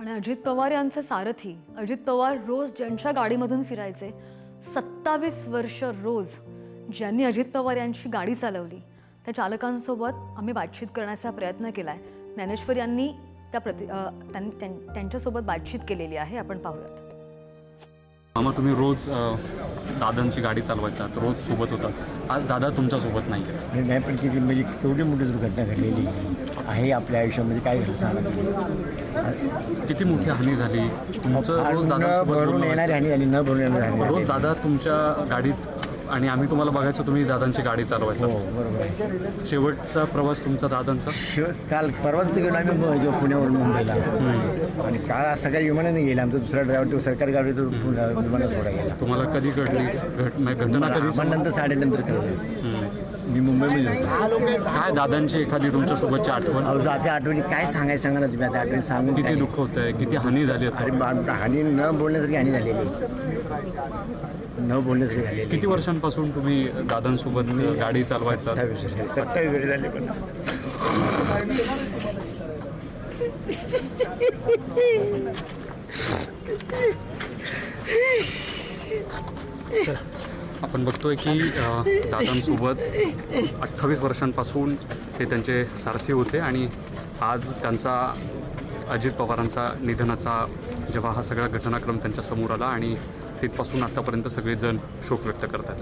आणि अजित पवार यांचे सारथी अजित पवार रोज ज्यांच्या गाडीमधून फिरायचे 27 वर्ष रोज ज्यांनी अजित पवार यांची गाडी चालवली त्या चालकांसोबत आम्ही बातचीत करण्याचा प्रयत्न केला आहे. ज्ञानेश्वर यांनी त्यांच्यासोबत बातचीत केलेली आहे. आपण पाहूयात. मामा, तुम्ही रोज दादांची गाडी चालवायचात, रोज सोबत होतात. आज दादा तुमच्यासोबत नाही आहेत. नाही, पण किती म्हणजे केवढी मोठी दुर्घटना घडलेली आहे आपल्या आयुष्यामध्ये. काय झालं सांगा. किती मोठी हानी झाली तुमचं. रोज न दादांसोबत भरून बोलणं येणारी हानी झाली, न भरून येणारी हानी रोज झाली. दादा तुमच्या गाडीत आणि आम्ही तुम्हाला बघायचो, तुम्ही दादांची गाडी चालवायचा. हो, बरोबर आहे. शेवटचा प्रवास तुमचा दादांचा. काल परवाच तर गेलो आम्ही पुण्यावरून मुंबईला. आणि काल आज सकाळी विमानाने गेला. आमचा दुसरा ड्रायव्हर तो सरकारी गाडी तो विमानात सोडा गेला. तुम्हाला कधी घडली घटना कधी आम्हाला नंतर 9:30 कळलं. मी मुंबईमध्ये होतो. काय दादांची एखादी तुमच्यासोबतची आठवण. अहो, त्या आठवणी काय सांगायचं सांगा ना तुम्ही. आता आठवणी सांगून किती काय? दुःख होत आहे, किती हानी झाली अरे असेल. हानी न बोलण्यासारखी हानी झालेली, न बोलण्यासारखी झालेली. किती वर्षांपासून तुम्ही दादांसोबत गाडी चालवायचा. 27 वर्ष झाले. पण आपण बघतोय की दादांसोबत 28 वर्षांपासून ते त्यांचे सारथी होते आणि आज त्यांचा अजित पवारांचा निधनाचा जेव्हा हा सगळा घटनाक्रम त्यांच्या समोर आला आणि तिथपासून आतापर्यंत सगळेजण शोक व्यक्त करतात.